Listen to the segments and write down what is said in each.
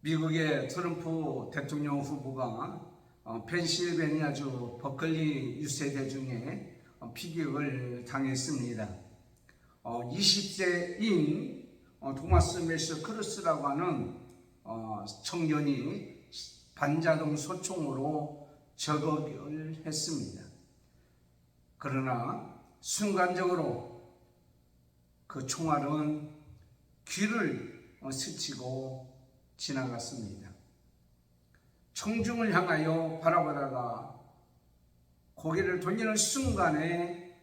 미국의 트럼프 대통령 후보가 펜실베니아주 버클리 유세대 중에 피격을 당했습니다. 20세인 토마스 메시 크루스라고 하는 청년이 반자동 소총으로 저격을 했습니다. 그러나 순간적으로 그 총알은 귀를 스치고 지나갔습니다. 청중을 향하여 바라보다가 고개를 돌리는 순간에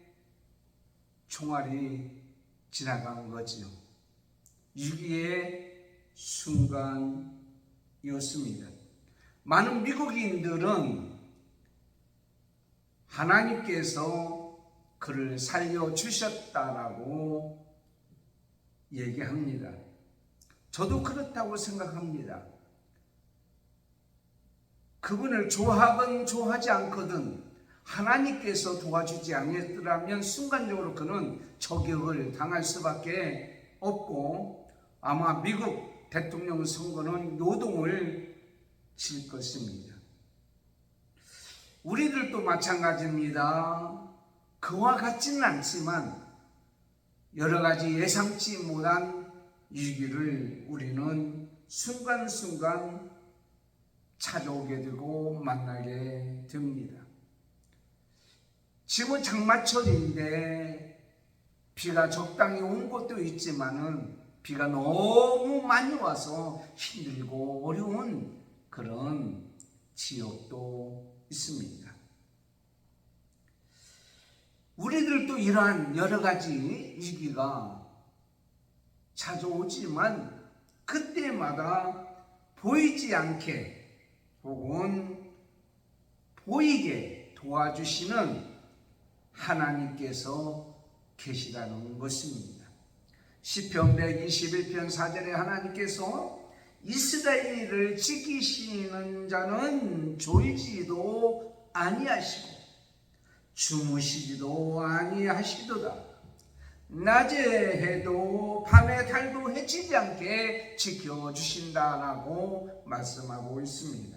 총알이 지나간 거지요. 위기의 순간이었습니다. 많은 미국인들은 하나님께서 그를 살려주셨다라고 얘기합니다. 저도 그렇다고 생각합니다. 그분을 좋아하건 좋아하지 않거든 하나님께서 도와주지 않았더라면 순간적으로 그는 저격을 당할 수밖에 없고 아마 미국 대통령 선거는 요동을 칠 것입니다. 우리들도 마찬가지입니다. 그와 같지는 않지만 여러 가지 예상치 못한 위기를 우리는 순간순간 찾아오게 되고 만나게 됩니다. 지금은 장마철인데 비가 적당히 온 곳도 있지만은 비가 너무 많이 와서 힘들고 어려운 그런 지역도 있습니다. 우리들도 이러한 여러 가지 위기가 찾아오지만 그때마다 보이지 않게 혹은 보이게 도와주시는 하나님께서 계시다는 것입니다. 시편 121편 4절에 하나님께서 이스라엘을 지키시는 자는 졸지도 아니하시고 주무시지도 아니하시도다. 낮에 해도 밤에 달도 해치지 않게 지켜주신다라고 말씀하고 있습니다.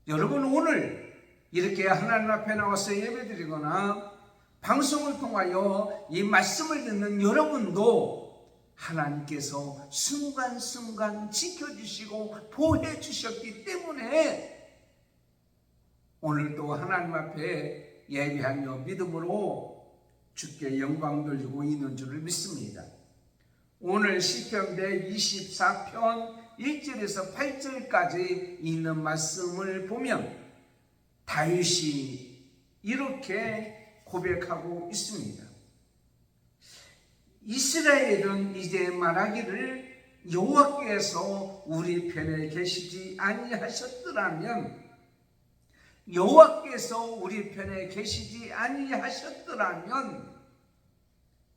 여러분 오늘 이렇게 하나님 앞에 나와서 예배드리거나 방송을 통하여 이 말씀을 듣는 여러분도 하나님께서 순간순간 지켜주시고 보호해주셨기 때문에 오늘도 하나님 앞에 예배하며 믿음으로 주께 영광 돌리고 있는 줄을 믿습니다. 오늘 시편 124편 1절에서 8절까지 있는 말씀을 보면 다윗이 이렇게 고백하고 있습니다. 이스라엘은 이제 말하기를 여호와께서 우리 편에 계시지 아니하셨더라면 여호와께서 우리 편에 계시지 아니하셨더라면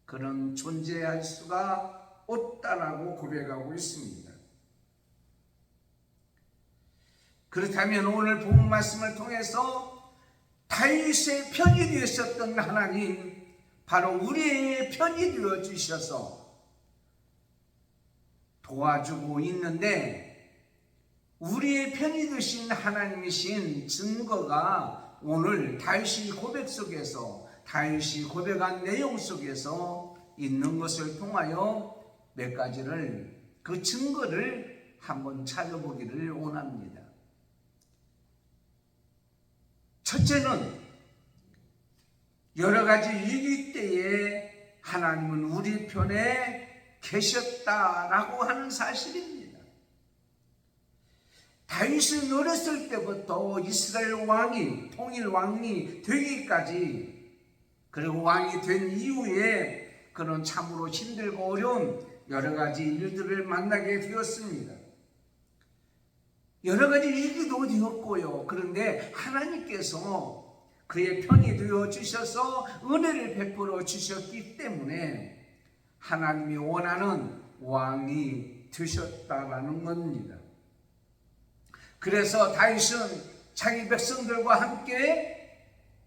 그는 존재할 수가 없다라고 고백하고 있습니다. 그렇다면 오늘 본 말씀을 통해서 다윗의 편이 되셨던 하나님 바로 우리의 편이 되어 주셔서 도와주고 있는데 우리의 편이 되신 하나님이신 증거가 오늘 다윗의 고백 속에서 다윗이 고백한 내용 속에서 있는 것을 통하여 몇 가지를 그 증거를 한번 찾아보기를 원합니다. 첫째는 여러 가지 위기 때에 하나님은 우리 편에 계셨다라고 하는 사실입니다. 다윗은 어렸을 때부터 이스라엘 왕이 통일 왕이 되기까지 그리고 왕이 된 이후에 그는 참으로 힘들고 어려운 여러 가지 일들을 만나게 되었습니다. 여러 가지 위기도 되었고요. 그런데 하나님께서 그의 편이 되어 주셔서 은혜를 베풀어 주셨기 때문에 하나님이 원하는 왕이 되셨다라는 겁니다. 그래서 다윗은 자기 백성들과 함께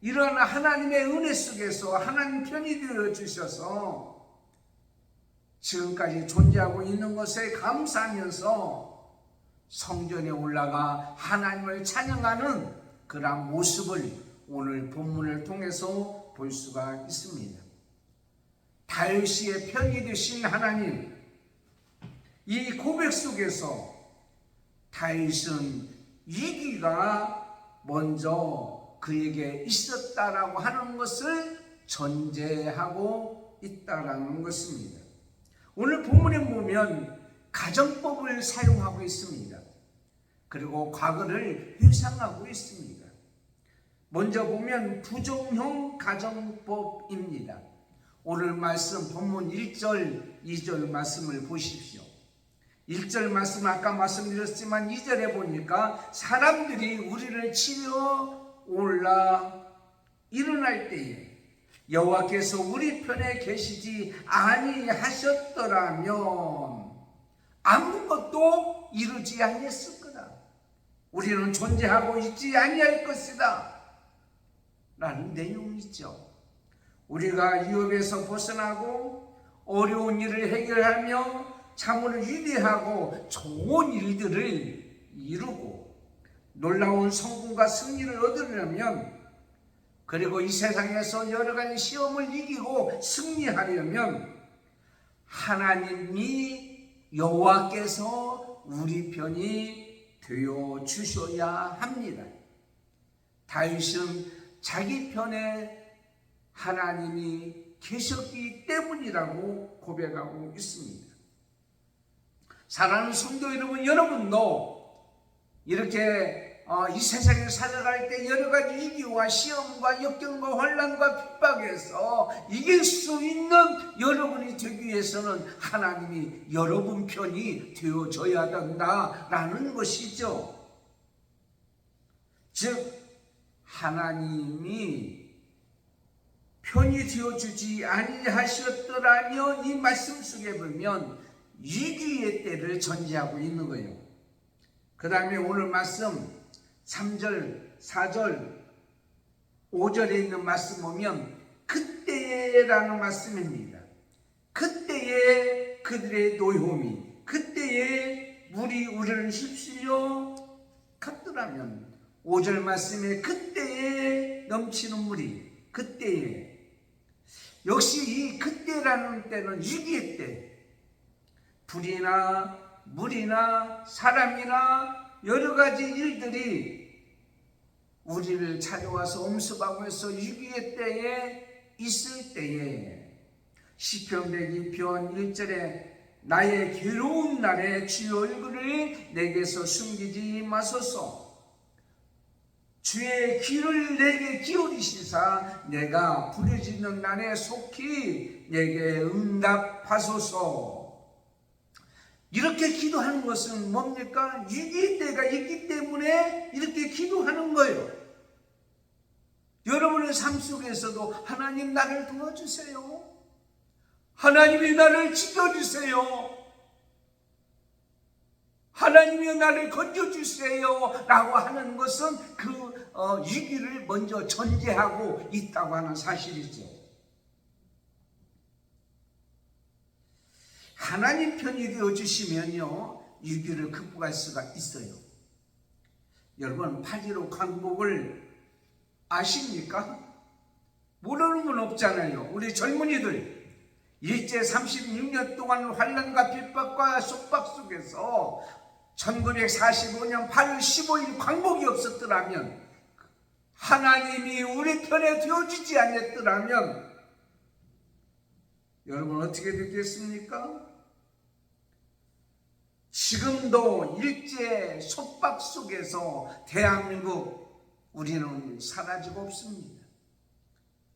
이런 하나님의 은혜 속에서 하나님 편이 되어 주셔서 지금까지 존재하고 있는 것에 감사하면서 성전에 올라가 하나님을 찬양하는 그러한 모습을 오늘 본문을 통해서 볼 수가 있습니다. 다윗의 편이 되신 하나님, 이 고백 속에서 다윗은 위기가 먼저 그에게 있었다라고 하는 것을 전제하고 있다라는 것입니다. 오늘 본문에 보면 가정법을 사용하고 있습니다. 그리고 과거를 회상하고 있습니다. 먼저 보면 부정형 가정법입니다. 오늘 말씀 본문 1절, 2절 말씀을 보십시오. 1절 말씀 아까 말씀드렸지만 2절에 보니까 사람들이 우리를 치려 올라 일어날 때에 여호와께서 우리 편에 계시지 아니하셨더라면 아무것도 이루지 아니했을 거다. 우리는 존재하고 있지 아니할 것이다 라는 내용이죠. 우리가 유업에서 벗어나고 어려운 일을 해결하며 참으로 위대하고 좋은 일들을 이루고 놀라운 성공과 승리를 얻으려면, 그리고 이 세상에서 여러 가지 시험을 이기고 승리하려면 하나님이 여호와께서 우리 편이 되어 주셔야 합니다. 다윗은 자기 편에 하나님이 계셨기 때문이라고 고백하고 있습니다. 사랑하는 성도 여러분, 여러분도 이렇게 이 세상에 살아갈 때 여러 가지 위기와 시험과 역경과 혼란과 핍박에서 이길 수 있는 여러분이 되기 위해서는 하나님이 여러분 편이 되어줘야 된다라는 것이죠. 즉 하나님이 편이 되어주지 아니하셨더라면, 이 말씀 속에 보면 위기의 때를 전제하고 있는 거예요. 그 다음에 오늘 말씀 3절, 4절, 5절에 있는 말씀 보면 그때라는 말씀입니다. 그때에 그들의 노여움이, 그때에 물이 우리를 휩쓸려 갔더라면, 5절 말씀에 그때에 넘치는 물이, 그때에, 역시 이 그때라는 때는 위기의 때, 불이나 물이나 사람이나 여러 가지 일들이 우리를 찾아와서 엄습하고 해서 위기의 때에 있을 때에, 시편 102편 1절에 나의 괴로운 날에 주의 얼굴을 내게서 숨기지 마소서, 주의 귀를 내게 기울이시사 내가 부르짖는 날에 속히 내게 응답하소서. 이렇게 기도하는 것은 뭡니까? 위기의 때가 있기 때문에 이렇게 기도하는 거예요. 여러분의 삶 속에서도 하나님 나를 도와주세요, 하나님이 나를 지켜주세요, 하나님이 나를 건져주세요 라고 하는 것은 그 위기를 먼저 전제하고 있다고 하는 사실이죠. 하나님 편이 되어주시면요 위기를 극복할 수가 있어요. 여러분 8.15 광복을 아십니까? 모르는 건 없잖아요. 우리 젊은이들 일제 36년 동안 환난과 핍박과 속박 속에서 1945년 8월 15일 광복이 없었더라면, 하나님이 우리 편에 되어주지 않았더라면 여러분 어떻게 됐겠습니까? 지금도 일제 속박 속에서 대한민국 우리는 사라지고 없습니다.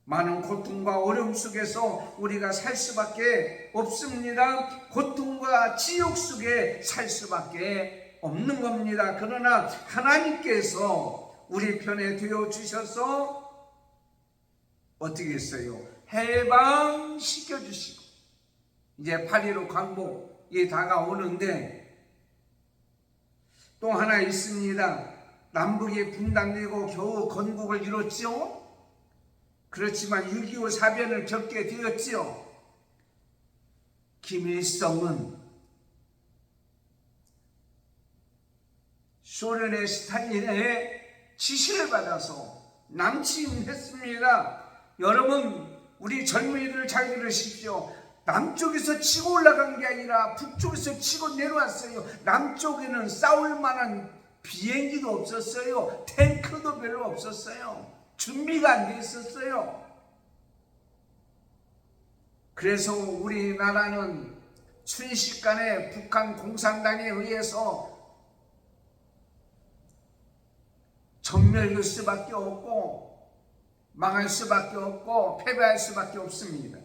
많은 고통과 어려움 속에서 우리가 살 수밖에 없습니다. 고통과 지옥 속에 살 수밖에 없는 겁니다. 그러나 하나님께서 우리 편에 되어주셔서 어떻게 했어요? 해방시켜 주시고, 이제 8.15 광복이 다가오는데 또 하나 있습니다. 남북이 분단되고 겨우 건국을 이뤘죠. 그렇지만 6.25 사변을 겪게 되었지요. 김일성은 소련의 스탈린의 지시를 받아서 남침했습니다. 여러분, 우리 젊은이들 잘 들으십시오. 남쪽에서 치고 올라간 게 아니라 북쪽에서 치고 내려왔어요. 남쪽에는 싸울 만한 비행기도 없었어요. 탱크도 별로 없었어요. 준비가 안 돼 있었어요. 그래서 우리나라는 순식간에 북한 공산당에 의해서 전멸될 수밖에 없고 망할 수밖에 없고 패배할 수밖에 없습니다.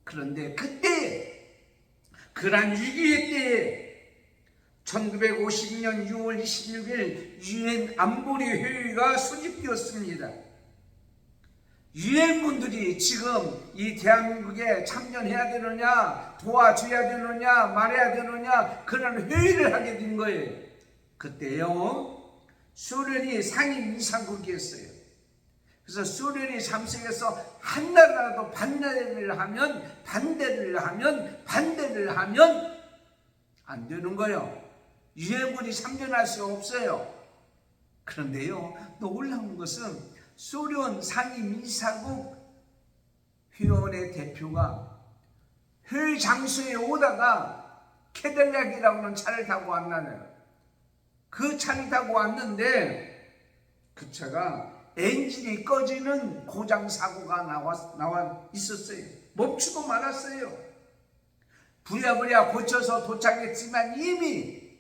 그런데 그때, 그러한 위기의 때에 1950년 6월 26일 유엔 안보리 회의가 소집되었습니다. 유엔군들이 지금 이 대한민국에 참전해야 되느냐, 도와줘야 되느냐, 말해야 되느냐, 그런 회의를 하게 된 거예요. 그때요, 소련이 상임이사국이었어요. 그래서 소련이 참석해서 한 나라라도 반대를 하면 안 되는 거예요. 유엔군이 참전할 수 없어요. 그런데요, 놀라운 것은 소련 상임이사국 회원의 대표가 회의 장소에 오다가 캐딜락이라고 하는 차를 타고 왔나요? 그 차를 타고 왔는데 그 차가 엔진이 꺼지는 고장 사고가 나와 있었어요. 멈추고 말았어요. 부랴부랴 고쳐서 도착했지만 이미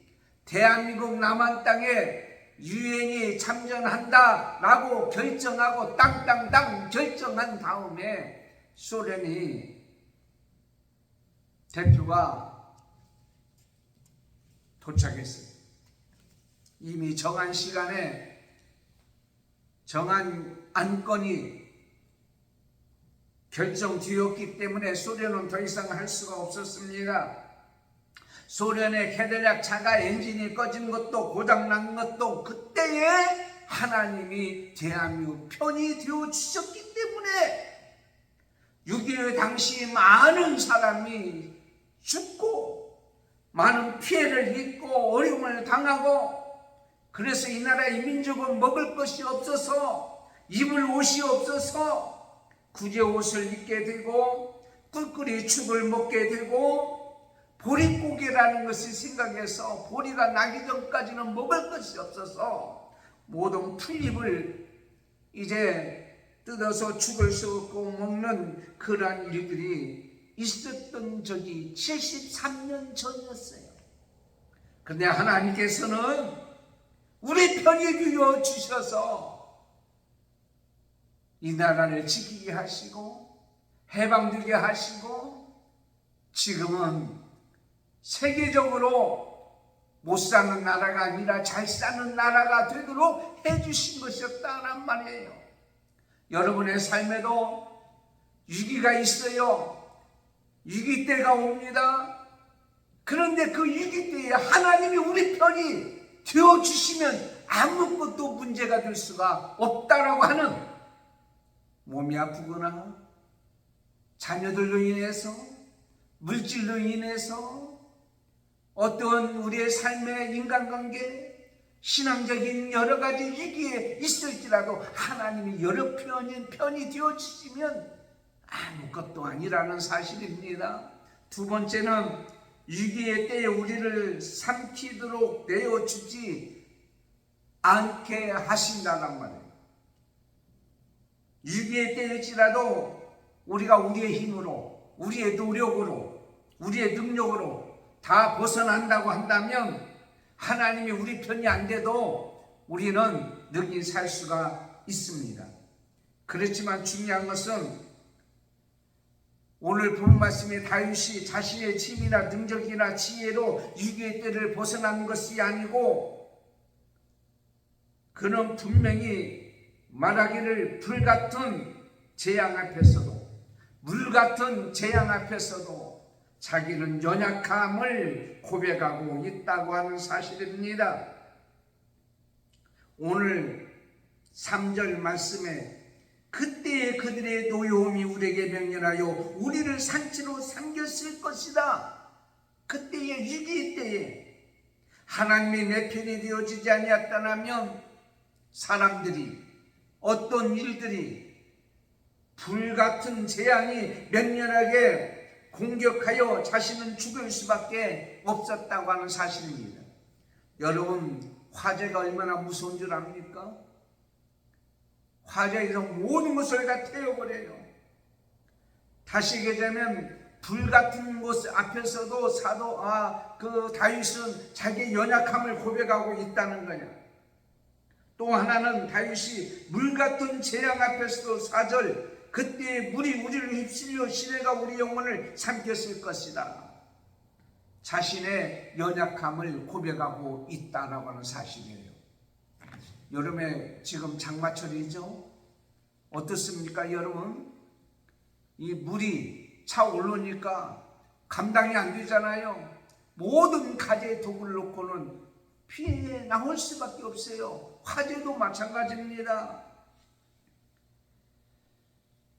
대한민국 남한 땅에 유엔이 참전한다라고 결정하고 땅땅땅 결정한 다음에 소련이 대표가 도착했어요. 이미 정한 시간에 정한 안건이 결정되었기 때문에 소련은 더 이상 할 수가 없었습니다. 소련의 캐딜락 차가 엔진이 꺼진 것도 고장난 것도 그때에 하나님이 대한민국 편이 되어 주셨기 때문에 6.25 당시 많은 사람이 죽고 많은 피해를 입고 어려움을 당하고, 그래서 이 나라의 민족은 먹을 것이 없어서, 입을 옷이 없어서 구제 옷을 입게 되고 꿀꿀이 죽을 먹게 되고, 보릿고개라는 것을 생각해서 보리가 나기 전까지는 먹을 것이 없어서 모든 풀잎을 이제 뜯어서 죽을 수 없고 먹는 그러한 일들이 있었던 적이 73년 전이었어요. 그런데 하나님께서는 우리 편이 되어 주셔서 이 나라를 지키게 하시고 해방되게 하시고, 지금은 세계적으로 못 사는 나라가 아니라 잘 사는 나라가 되도록 해주신 것이었다는 말이에요. 여러분의 삶에도 위기가 있어요. 위기 때가 옵니다. 그런데 그 위기 때에 하나님이 우리 편이 되어주시면 아무것도 문제가 될 수가 없다라고 하는, 몸이 아프거나 자녀들로 인해서, 물질로 인해서, 어떤 우리의 삶의 인간관계, 신앙적인 여러 가지 위기에 있을지라도 하나님이 여러 편이 되어주시면 아무것도 아니라는 사실입니다. 두 번째는 위기의 때에 우리를 삼키도록 내어주지 않게 하신다는 말이에요. 위기의 때일지라도 우리가 우리의 힘으로, 우리의 노력으로, 우리의 능력으로 다 벗어난다고 한다면 하나님이 우리 편이 안 돼도 우리는 능히 살 수가 있습니다. 그렇지만 중요한 것은 오늘 본 말씀에 다윗이 자신의 힘이나 능력이나 지혜로 위기의 때를 벗어난 것이 아니고, 그는 분명히 말하기를 불같은 재앙 앞에서도, 물같은 재앙 앞에서도 자기는 연약함을 고백하고 있다고 하는 사실입니다. 오늘 3절 말씀에 그때의 그들의 노여움이 우리에게 맹렬하여 우리를 산지로 삼켰을 것이다. 그때의 위기 때에 하나님이 내 편이 되어지지 아니었다면 사람들이, 어떤 일들이, 불같은 재앙이 맹렬하게 공격하여 자신은 죽을 수밖에 없었다고 하는 사실입니다. 여러분, 화재가 얼마나 무서운 줄 압니까? 화재에서 모든 것을 다 태워버려요. 다시 얘기하자면 불같은 곳 앞에서도 그 다윗은 자기의 연약함을 고백하고 있다는 거야. 또 하나는 다윗이 물같은 재앙 앞에서도 4절, 그때 물이 우리를 휩쓸려 시내가 우리 영혼을 삼켰을 것이다. 자신의 연약함을 고백하고 있다라고 하는 사실이에요. 여름에 지금 장마철이죠. 어떻습니까 여러분? 이 물이 차오르니까 감당이 안 되잖아요. 모든 가재의 도구를 놓고는 피해 나올 수밖에 없어요. 화재도 마찬가지입니다.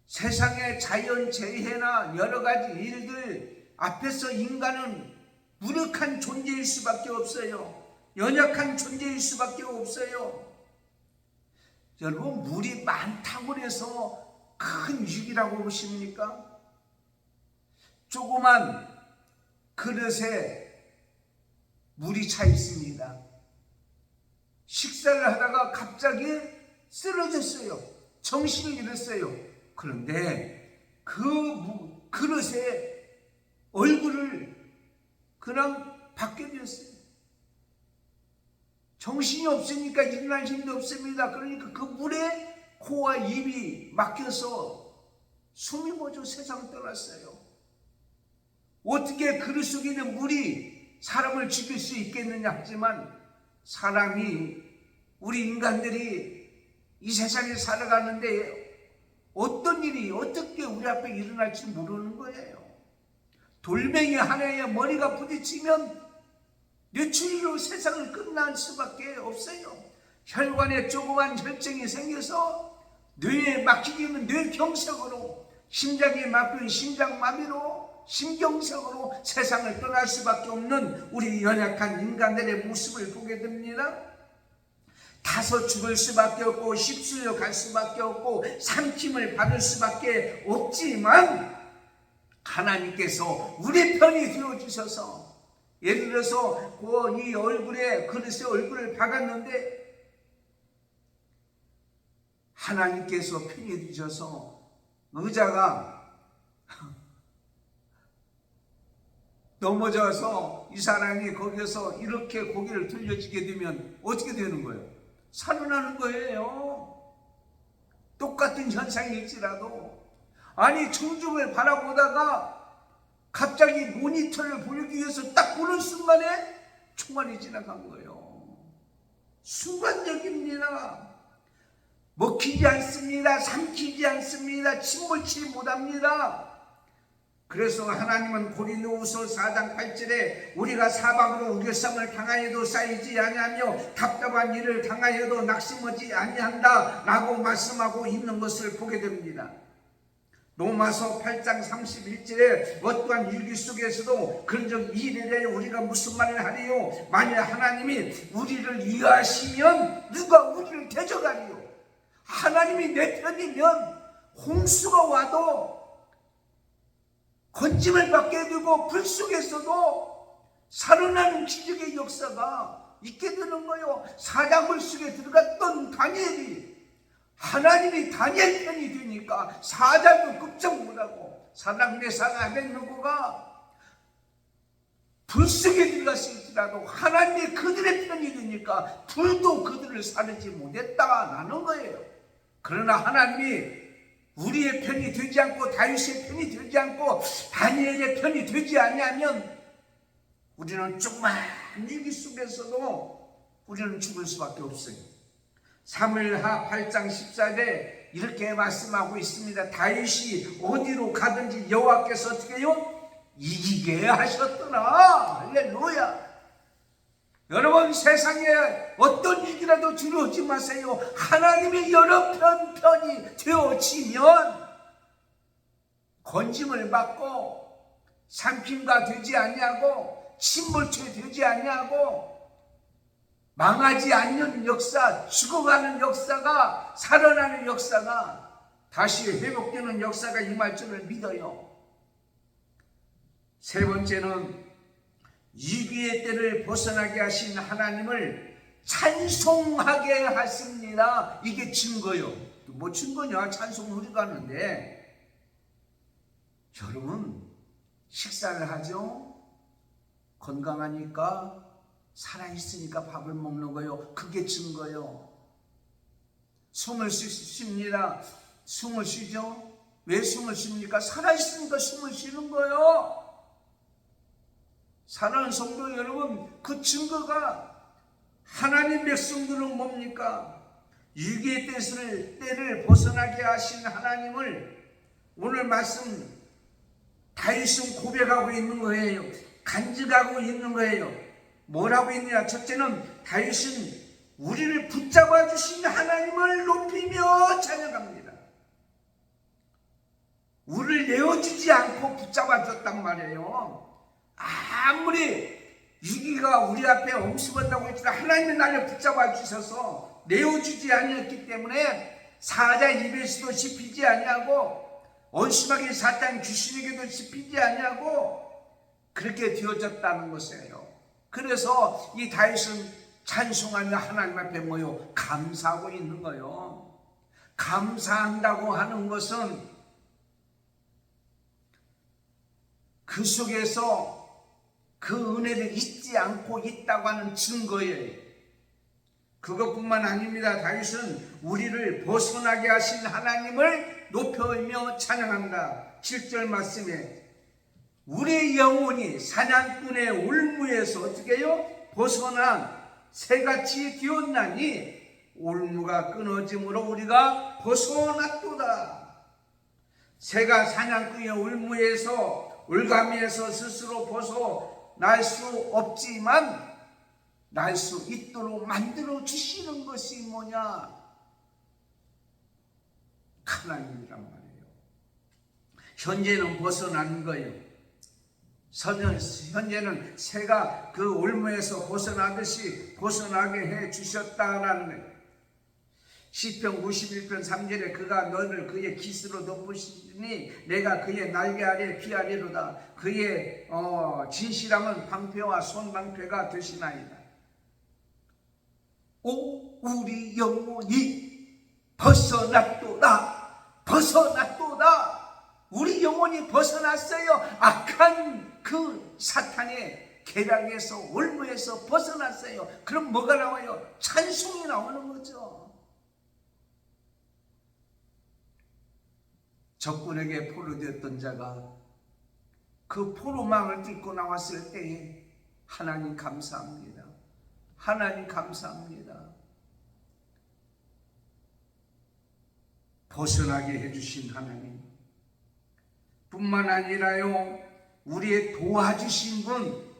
세상의 자연재해나 여러 가지 일들 앞에서 인간은 무력한 존재일 수밖에 없어요. 연약한 존재일 수밖에 없어요. 여러분, 물이 많다고 해서 큰 위기라고 보십니까? 조그만 그릇에 물이 차 있습니다. 식사를 하다가 갑자기 쓰러졌어요. 정신을 잃었어요. 그런데 그 그릇에 얼굴을 그냥 받게 되었어요. 정신이 없으니까 일어날 힘도 없습니다. 그러니까 그 물에 코와 입이 막혀서 숨이 멎어 세상 떠났어요. 어떻게 그릇 속에 있는 물이 사람을 죽일 수 있겠느냐 하지만 사람이, 우리 인간들이 이 세상에 살아가는데 어떤 일이 어떻게 우리 앞에 일어날지 모르는 거예요. 돌멩이 하나에 머리가 부딪히면 며칠로 세상을 끝날 수밖에 없어요. 혈관에 조그만 혈증이 생겨서 뇌에 막히면 뇌경색으로, 심장에 막히면 심장마비로, 심경색으로 세상을 떠날 수밖에 없는 우리 연약한 인간들의 모습을 보게 됩니다. 타서 죽을 수밖에 없고 휩쓸려 갈 수밖에 없고 삼킴을 받을 수밖에 없지만 하나님께서 우리 편이 되어주셔서, 예를 들어서 이 얼굴에, 그릇에 얼굴을 박았는데 하나님께서 편히 되셔서 의자가 넘어져서 이 사람이 거기서 이렇게 고개를 돌려지게 되면 어떻게 되는 거예요? 살아나는 거예요. 똑같은 현상일지라도. 아니, 청중을 바라보다가 갑자기 모니터를 보기 위해서 딱 보는 순간에 총알이 지나간 거예요. 순간적입니다. 먹히지 않습니다. 삼키지 않습니다. 침몰치 못합니다. 그래서 하나님은 고린도후서 4장 8절에 우리가 사방으로 우겨쌈을 당하여도 쌓이지 아니하며 답답한 일을 당하여도 낙심하지 아니한다 라고 말씀하고 있는 것을 보게 됩니다. 로마서 8장 31절에 어떠한 위기 속에서도 그런즉 이 일에 우리가 무슨 말을 하리요? 만일 하나님이 우리를 위하시면 누가 우리를 대적하리요? 하나님이 내 편이면 홍수가 와도 건짐을 받게 되고 불 속에서도 살아나는 기적의 역사가 있게 되는 거예요. 사자굴 속에 들어갔던 다니엘이 하나님이 다니엘 편이 되니까 사자도 급작 못하고 사당 메삭 아벳느고가 불 속에 들어갔을지라도 하나님이 그들의 편이 되니까 불도 그들을 사르지 못했다라는 거예요. 그러나 하나님이 우리의 편이 되지 않고 다윗의 편이 되지 않고 다니엘의 편이 되지 아니하면 우리는 조그만 위기 속에서도 우리는 죽을 수밖에 없어요. 사무엘하 8장 14절에 이렇게 말씀하고 있습니다. 다윗이 어디로 가든지 여호와께서 어떻게 해요? 이기게 하셨더라. 할렐루야. 여러분, 세상에 어떤 위기라도 두려워하지 마세요. 하나님이 여러 편이 되어지면 건짐을 받고 삼킴과 되지 아니하고 침몰체 되지 아니하고 망하지 않는 역사, 죽어가는 역사가, 살아나는 역사가, 다시 회복되는 역사가 임할 줄을 믿어요. 세 번째는 위기의 때를 벗어나게 하신 하나님을 찬송하게 하십니다. 이게 증거요. 뭐 증거냐? 찬송 우리가 하는데, 여러분 식사를 하죠? 건강하니까, 살아있으니까 밥을 먹는 거요. 그게 증거요. 숨을 쉽니다. 숨을 쉬죠? 왜 숨을 쉽니까? 살아있으니까 숨을 쉬는 거요. 사랑하는 성도 여러분, 그 증거가 하나님 백성들은 뭡니까? 위기의 때를 벗어나게 하신 하나님을 오늘 말씀 다윗은 고백하고 있는 거예요. 간직하고 있는 거예요. 뭐라고 했느냐? 첫째는 다윗은 우리를 붙잡아 주신 하나님을 높이며 찬양합니다. 우리를 내어주지 않고 붙잡아 줬단 말이에요. 아무리 위기가 우리 앞에 엄습한다고 했지만 하나님이 나를 붙잡아 주셔서 내어주지 아니었기 때문에 사자 입에서도 씹히지 아니하고 온심하게 사탄 귀신에게도 씹히지 아니하고 그렇게 되어졌다는 것이에요. 그래서 이 다윗은 찬송하며 하나님 앞에 모여 감사하고 있는 거예요. 감사한다고 하는 것은 그 속에서 그 은혜를 잊지 않고 있다고 하는 증거예요. 그것뿐만 아닙니다. 다윗은 우리를 벗어나게 하신 하나님을 높여며 찬양한다. 7절 말씀에 우리의 영혼이 사냥꾼의 올무에서 어떻게 해요? 벗어나 새같이 되었나니 올무가 끊어짐으로 우리가 벗어났도다. 새가 사냥꾼의 올무에서 올가미에서 스스로 벗어날 수 없지만 날 수 있도록 만들어 주시는 것이 뭐냐? 하나님이란 말이에요. 현재는 벗어난 거예요. 현재는 새가 그 올무에서 벗어나듯이 벗어나게 해 주셨다라는 거예요. 시편 91편 3절에 그가 너를 그의 깃으로 덮으시니 내가 그의 날개 아래 피하리로다. 그의 진실함은 방패와 손방패가 되시나이다. 오 우리 영혼이 벗어났도다. 벗어났도다. 우리 영혼이 벗어났어요. 악한 그 사탄의 계략에서 올무에서 벗어났어요. 그럼 뭐가 나와요? 찬송이 나오는 거죠. 적군에게 포로되었던 자가 그 포로망을 뚫고 나왔을 때에 하나님 감사합니다. 하나님 감사합니다. 벗어나게 해주신 하나님 뿐만 아니라요, 우리의 도와주신 분,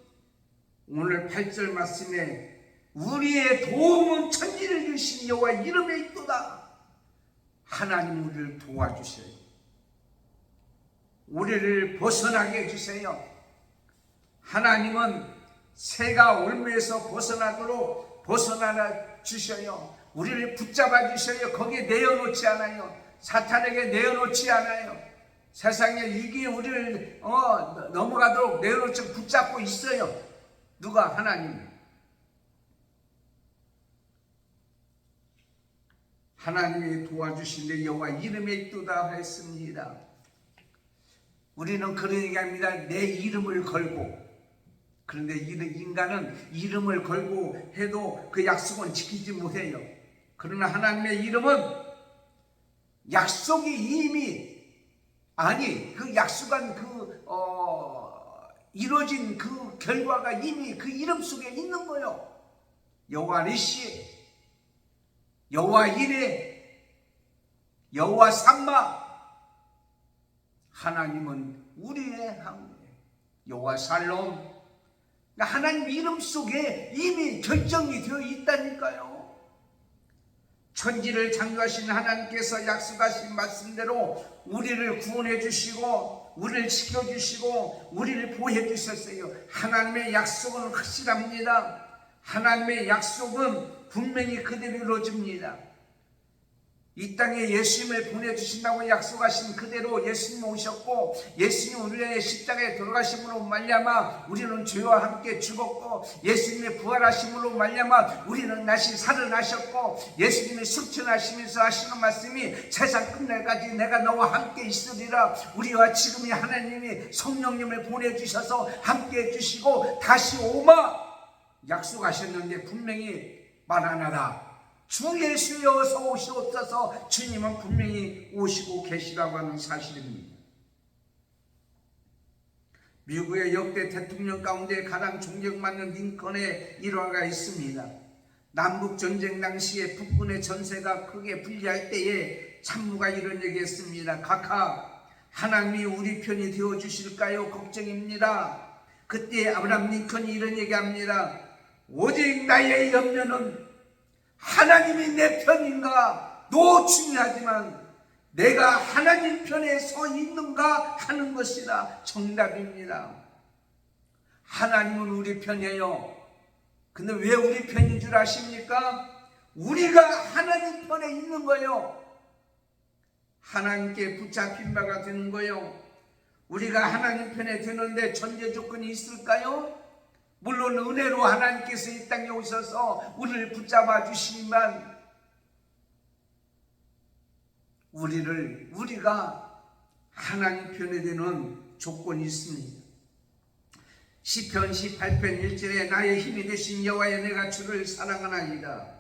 오늘 8절 말씀에 우리의 도움은 천지를 주신 여호와 이름에 있도다. 하나님 우리를 도와주셔요. 우리를 벗어나게 해주세요. 하나님은 새가 올무에서 벗어나도록 벗어나 주셔요. 우리를 붙잡아 주셔요. 거기에 내어놓지 않아요. 사탄에게 내어놓지 않아요. 세상의 위기에 우리를 넘어가도록 내어놓지 붙잡고 있어요. 누가? 하나님. 하나님이 도와주신데 여호와 이름에 있도다 했습니다. 우리는 그런 얘기합니다. 내 이름을 걸고. 그런데 인간은 이름을 걸고 해도 그 약속은 지키지 못해요. 그러나 하나님의 이름은 약속이 이미 그 약속한 이루어진 그 결과가 이미 그 이름 속에 있는 거예요. 여호와 니시, 여호와 이레, 여호와 삼마. 하나님은 우리의 하나님, 여호와 살롬. 하나님 이름 속에 이미 결정이 되어 있다니까요. 천지를 창조하신 하나님께서 약속하신 말씀대로 우리를 구원해 주시고 우리를 지켜주시고 우리를 보호해 주셨어요. 하나님의 약속은 확실합니다. 하나님의 약속은 분명히 그대로 이루어집니다. 이 땅에 예수님을 보내주신다고 약속하신 그대로 예수님 오셨고, 예수님 우리의 십자가에 돌아가심으로 말미암아 우리는 죄와 함께 죽었고, 예수님의 부활하심으로 말미암아 우리는 다시 살아나셨고, 예수님의 승천하시면서 하시는 말씀이 세상 끝날까지 내가 너와 함께 있으리라. 우리와 지금이 하나님이 성령님을 보내주셔서 함께 해주시고 다시 오마 약속하셨는데 분명히 말 안 하라. 주 예수여 어서 오시옵소서. 주님은 분명히 오시고 계시라고 하는 사실입니다. 미국의 역대 대통령 가운데 가장 존경받는 링컨의 일화가 있습니다. 남북전쟁 당시에 북군의 전세가 크게 불리할 때에 참모가 이런 얘기했습니다. 각하, 하나님이 우리 편이 되어주실까요? 걱정입니다. 그때 아브라함 링컨이 이런 얘기합니다. 오직 나의 염려는 하나님이 내 편인가? 너 중요하지만 내가 하나님 편에 서 있는가 하는 것이라 정답입니다. 하나님은 우리 편이에요. 근데 왜 우리 편인 줄 아십니까? 우리가 하나님 편에 있는 거예요. 하나님께 붙잡힌 바가 되는 거예요. 우리가 하나님 편에 되는데 전제 조건이 있을까요? 물론 은혜로 하나님께서 이 땅에 오셔서 우리를 붙잡아 주시지만 우리가 하나님 편에 되는 조건이 있습니다. 시편 18편 1절에 나의 힘이 되신 여호와여 내가 주를 사랑하나이다.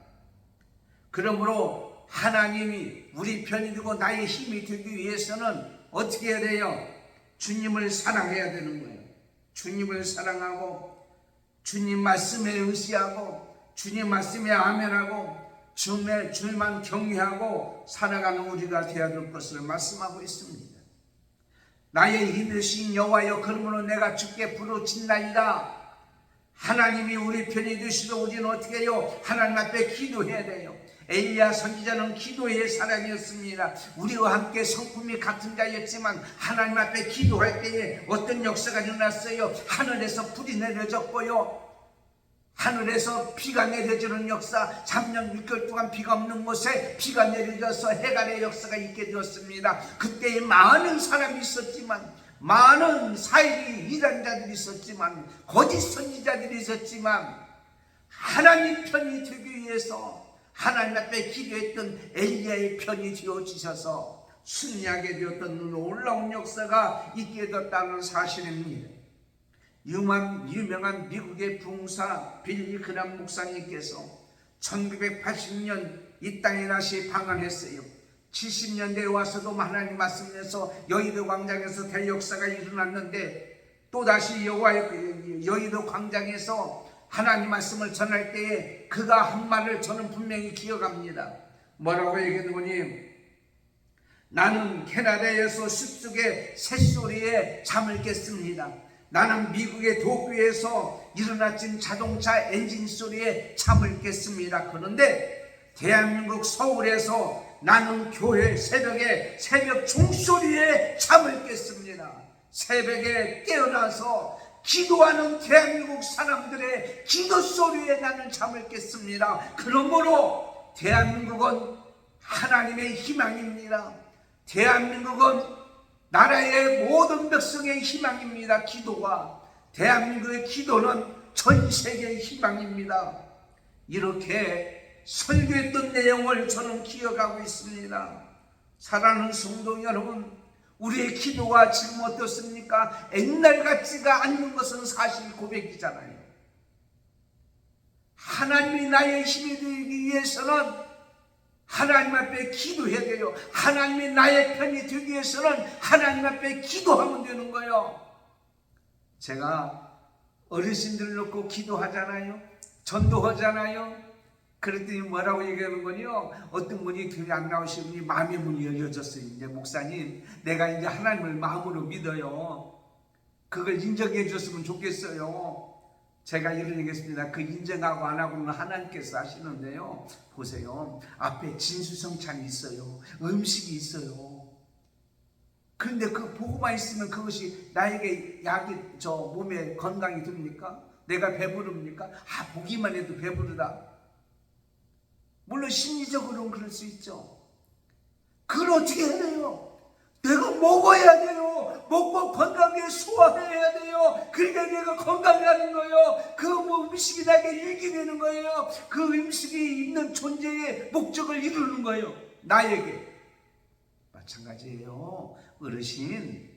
그러므로 하나님이 우리 편이 되고 나의 힘이 되기 위해서는 어떻게 해야 돼요? 주님을 사랑해야 되는 거예요. 주님을 사랑하고 주님 말씀에 의지하고 주님 말씀에 아멘하고 주만 경외하고 살아가는 우리가 되어야 될 것을 말씀하고 있습니다. 나의 힘이신 여호와여 그러므로 내가 주께 부르짖나이다. 하나님이 우리 편이 되시고 우리는 어떻게 해요? 하나님 앞에 기도해야 돼요. 엘리야 선지자는 기도의 사람이었습니다. 우리와 함께 성품이 같은 자였지만 하나님 앞에 기도할 때에 어떤 역사가 일어났어요? 하늘에서 불이 내려졌고요, 하늘에서 비가 내려지는 역사, 3년 6개월 동안 비가 없는 곳에 비가 내려져서 해갈의 역사가 있게 되었습니다. 그때 많은 사람이 있었지만, 많은 사이비 이단 자들이 있었지만, 거짓 선지자들이 있었지만, 하나님 편이 되기 위해서 하나님 앞에 기도했던 엘리야의 편이 되어주셔서 승리하게 되었던 놀라운 역사가 있게 되었다는 사실입니다. 유명한 미국의 붕사 빌리 그람 목사님께서 1980년 이 땅에 다시 방한했어요. 70년대에 와서도 하나님 말씀에서 여의도 광장에서 대역사가 일어났는데 또다시 여의도 광장에서 하나님 말씀을 전할 때에 그가 한 말을 저는 분명히 기억합니다. 뭐라고 얘기했더니 나는 캐나다에서 숲속의 새소리에 잠을 깼습니다. 나는 미국의 도쿄에서 일어났던 자동차 엔진 소리에 잠을 깼습니다. 그런데 대한민국 서울에서 나는 교회 새벽 종소리에 잠을 깼습니다. 새벽에 깨어나서 기도하는 대한민국 사람들의 기도 소리에 나는 잠을 깼습니다. 그러므로 대한민국은 하나님의 희망입니다. 대한민국은 나라의 모든 백성의 희망입니다. 기도가, 대한민국의 기도는 전 세계의 희망입니다. 이렇게 설교했던 내용을 저는 기억하고 있습니다. 사랑하는 성도 여러분, 우리의 기도가 지금 어떻습니까? 옛날 같지가 않는 것은 사실 고백이잖아요. 하나님이 나의 힘이 되기 위해서는 하나님 앞에 기도해야 돼요. 하나님이 나의 편이 되기 위해서는 하나님 앞에 기도하면 되는 거예요. 제가 어르신들 놓고 기도하잖아요. 전도하잖아요. 그랬더니 뭐라고 얘기하는 거요? 어떤 분이 교회 안 나오시더니 마음의 문이 열려졌어요. 이제 목사님, 내가 이제 하나님을 마음으로 믿어요. 그걸 인정해 줬으면 좋겠어요. 제가 이런 얘기했습니다. 그 인정하고 안 하고는 하나님께서 하시는데요. 보세요. 앞에 진수성찬이 있어요. 음식이 있어요. 그런데 그 보고만 있으면 그것이 나에게 약이 몸에 건강이 됩니까? 내가 배부릅니까? 보기만 해도 배부르다. 물론 심리적으로는 그럴 수 있죠. 그걸 어떻게 해야 돼요? 내가 먹어야 돼요. 먹고 건강하게 소화해야 돼요. 그러니까 내가 건강하는 거예요. 그 음식이 나에게 유익이 되는 거예요. 그 음식이 있는 존재의 목적을 이루는 거예요. 나에게. 마찬가지예요. 어르신,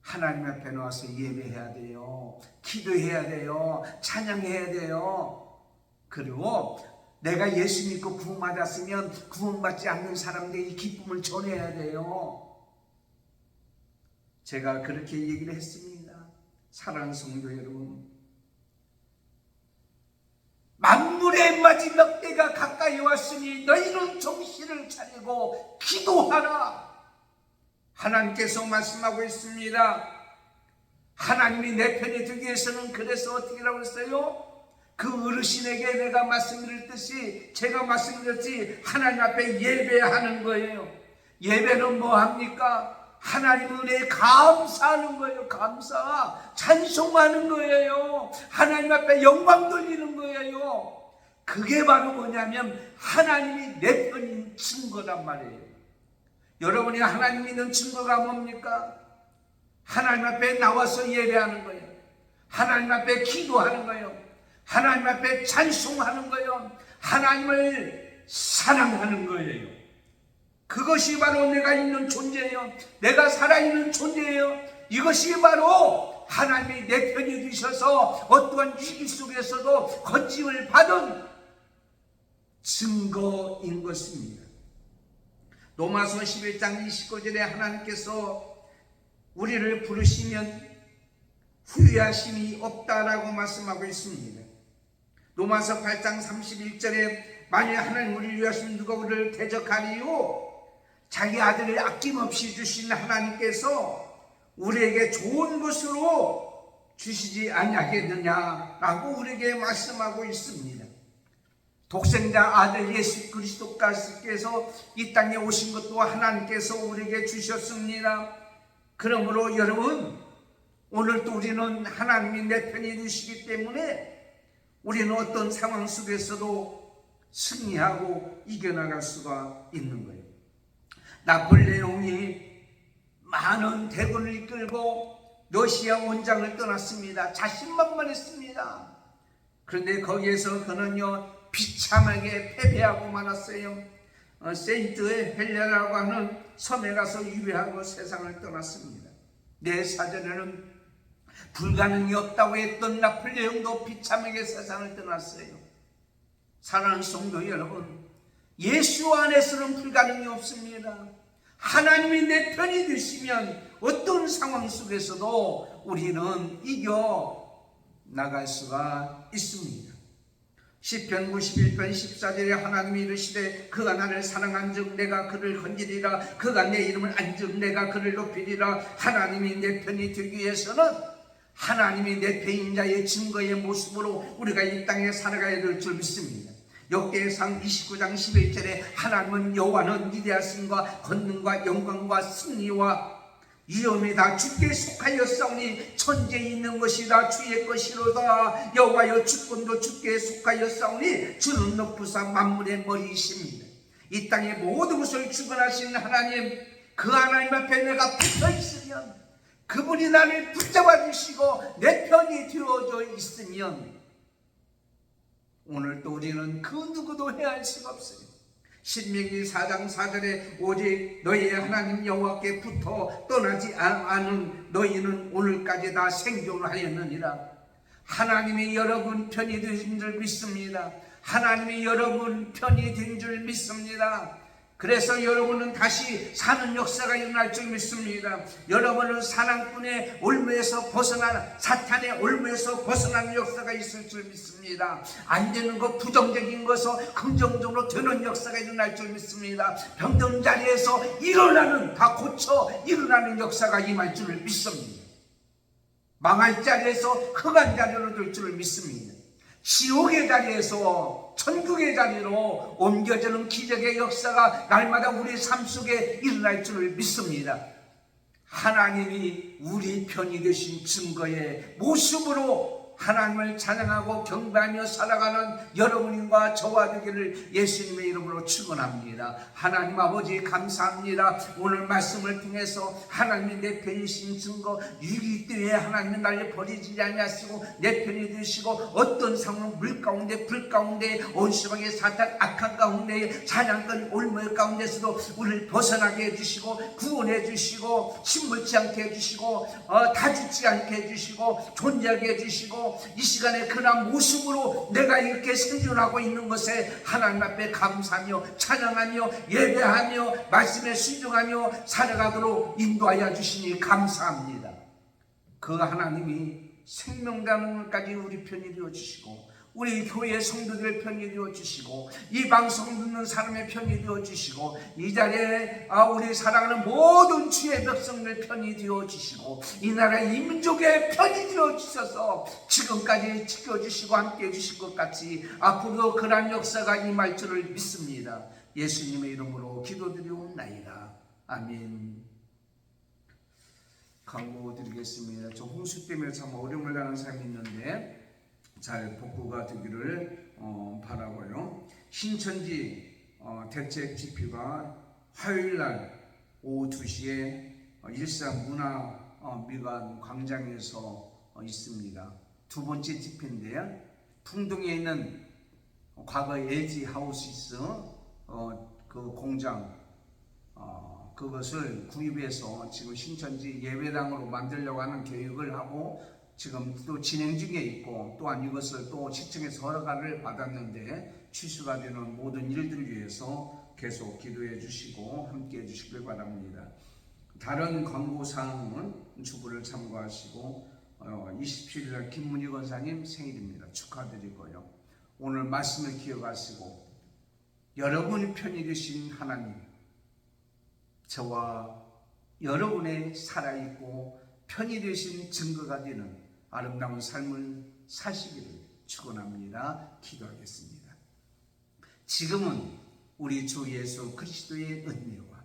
하나님 앞에 나와서 예배해야 돼요. 기도해야 돼요. 찬양해야 돼요. 그리고 내가 예수 믿고 구원받았으면 구원받지 않는 사람들에게 이 기쁨을 전해야 돼요. 제가 그렇게 얘기를 했습니다. 사랑하는 성도 여러분, 만물의 마지막 때가 가까이 왔으니 너희는 정신을 차리고 기도하라. 하나님께서 말씀하고 있습니다. 하나님이 내 편이 되기 위해서는 그래서 어떻게 하라고 했어요? 그 어르신에게 내가 말씀드렸듯이, 제가 말씀드렸지, 하나님 앞에 예배하는 거예요. 예배는 뭐 합니까? 하나님 은혜에 감사하는 거예요. 감사, 찬송하는 거예요. 하나님 앞에 영광 돌리는 거예요. 그게 바로 뭐냐면 하나님이 내 편인 증거란 말이에요. 여러분이 하나님 믿는 증거가 뭡니까? 하나님 앞에 나와서 예배하는 거예요. 하나님 앞에 기도하는 거예요. 하나님 앞에 찬송하는 거예요. 하나님을 사랑하는 거예요. 그것이 바로 내가 있는 존재예요. 내가 살아있는 존재예요. 이것이 바로 하나님이 내 편이 되셔서 어떠한 위기 속에서도 건짐을 받은 증거인 것입니다. 로마서 11장 29절에 하나님께서 우리를 부르시면 후회하심이 없다라고 말씀하고 있습니다. 로마서 8장 31절에 만일 하나님 우리를 위하시면 누가 우리를 대적하리요? 자기 아들을 아낌없이 주신 하나님께서 우리에게 좋은 것으로 주시지 아니하겠느냐라고 우리에게 말씀하고 있습니다. 독생자 아들 예수 그리스도께서 이 땅에 오신 것도 하나님께서 우리에게 주셨습니다. 그러므로 여러분, 오늘도 우리는 하나님이 내 편이 되시기 때문에 우리는 어떤 상황 속에서도 승리하고 이겨나갈 수가 있는 거예요. 나폴레옹이 많은 대군을 이끌고 러시아 원장을 떠났습니다. 자신만만했습니다. 그런데 거기에서 그는요 비참하게 패배하고 말았어요. 세인트 헬레나라고 하는 섬에 가서 유배하고 세상을 떠났습니다. 내 사전에는 불가능이 없다고 했던 나폴레옹도 비참하게 세상을 떠났어요. 사랑하는 성도 여러분, 예수 안에서는 불가능이 없습니다. 하나님이 내 편이 되시면 어떤 상황 속에서도 우리는 이겨 나갈 수가 있습니다. 시편 91편 14절에 하나님이 이르시되 그가 나를 사랑한즉 내가 그를 건지리라. 그가 내 이름을 안즉 내가 그를 높이리라. 하나님이 내 편이 되기 위해서는 하나님이 내 편인 자의 증거의 모습으로 우리가 이 땅에 살아가야 될 줄 믿습니다. 역대상 29장 11절에 하나님은 여호와는 위대하심과 권능과 영광과 승리와 위엄이 다 주께 속하였사오니 천지에 있는 것이 다 주의 것이로다. 여호와여 주권도 주께 속하였사오니 주는 높으사 만물의 머리이십니다. 이 땅의 모든 것을 주관하신 하나님, 그 하나님 앞에 내가 붙어 있으면, 그분이 나를 붙잡아 주시고 내 편이 되어져 있으면 오늘도 우리는 그 누구도 해할 수가 없어요. 신명기 4장 4절에 오직 너희의 하나님 여호와께 붙어 떠나지 않은 너희는 오늘까지 다 생존하였느니라. 하나님이 여러분 편이 되신 줄 믿습니다. 하나님이 여러분 편이 된 줄 믿습니다. 그래서 여러분은 다시 사는 역사가 일어날 줄 믿습니다. 여러분은 사랑꾼의 올무에서 벗어나는, 사탄의 올무에서 벗어나는 역사가 있을 줄 믿습니다. 안 되는 것, 부정적인 것을 긍정적으로 되는 역사가 일어날 줄 믿습니다. 병든 자리에서 일어나는, 다 고쳐 일어나는 역사가 임할 줄 믿습니다. 망할 자리에서 흑한 자리로 될 줄 믿습니다. 지옥의 자리에서 천국의 자리로 옮겨지는 기적의 역사가 날마다 우리 삶 속에 일어날 줄을 믿습니다. 하나님이 우리 편이 되신 증거의 모습으로 하나님을 찬양하고 경배하며 살아가는 여러분과 저와 되기를 예수님의 이름으로 축원합니다. 하나님 아버지 감사합니다. 오늘 말씀을 통해서 하나님이 내 편이신 증거 유기 때에 하나님이 나를 버리지 아니하시고 내 편이 되시고 어떤 상황 물 가운데 불 가운데 온수방의 사탄 악한 가운데 사냥꾼 올무의 가운데서도 우리를 벗어나게 해주시고 구원해 주시고 침몰치 않게 해주시고 다 죽지 않게 해주시고 존재하게 해주시고 이 시간에 그런 모습으로 내가 이렇게 생존하고 있는 것에 하나님 앞에 감사하며 찬양하며 예배하며 말씀에 순종하며 살아가도록 인도하여 주시니 감사합니다. 그 하나님이 생명단원까지 우리 편이 되어 주시고 우리 교회 성도들의 편이 되어 주시고 이 방송 듣는 사람의 편이 되어 주시고 이 자리에 우리 사랑하는 모든 주의 백성들 편이 되어 주시고 이 나라 이 민족의 편이 되어 주셔서 지금까지 지켜주시고 함께 해주실 것 같이 앞으로도 그러한 역사가 임할 줄을 믿습니다. 예수님의 이름으로 기도드리옵나이다. 아멘. 광고 드리겠습니다. 저 홍수 때문에 참 어려움을 당하는 사람이 있는데 잘 복구가 되기를 바라고요. 신천지 대책 집회가 화요일날 오후 2시에 일산 문화미관 광장에서 있습니다. 두 번째 집회인데요. 풍동에 있는 과거 LG 하우시스 그 공장 그것을 구입해서 지금 신천지 예배당으로 만들려고 하는 계획을 하고 지금 또 진행 중에 있고 또한 이것을 또 시청에서 허락을 받았는데 취소가 되는 모든 일들을 위해서 계속 기도해 주시고 함께 해 주시길 바랍니다. 다른 광고사항은 주부를 참고하시고 27일날 김문희 권사님 생일입니다. 축하드리고요. 오늘 말씀을 기억하시고 여러분이 편이 되신 하나님 저와 여러분의 살아있고 편이 되신 증거가 되는 아름다운 삶을 사시기를 축원합니다. 기도하겠습니다. 지금은 우리 주 예수 그리스도의 은혜와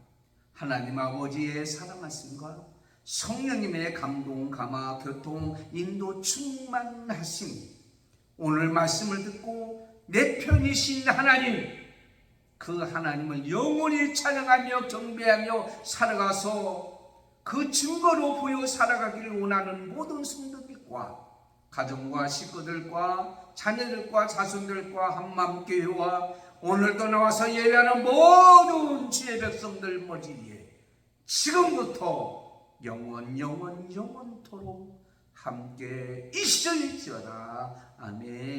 하나님 아버지의 사랑하심과 성령님의 감동, 감화, 교통, 인도 충만하심 오늘 말씀을 듣고 내 편이신 하나님 그 하나님을 영원히 찬양하며 경배하며 살아가서 그 증거로 보여 살아가기를 원하는 모든 성도들과 가정과 식구들과 자녀들과 자손들과 한마음교회와 오늘도 나와서 예배하는 모든 주의 백성들 머리에 지금부터 영원토록 함께 있을지어다. 아멘.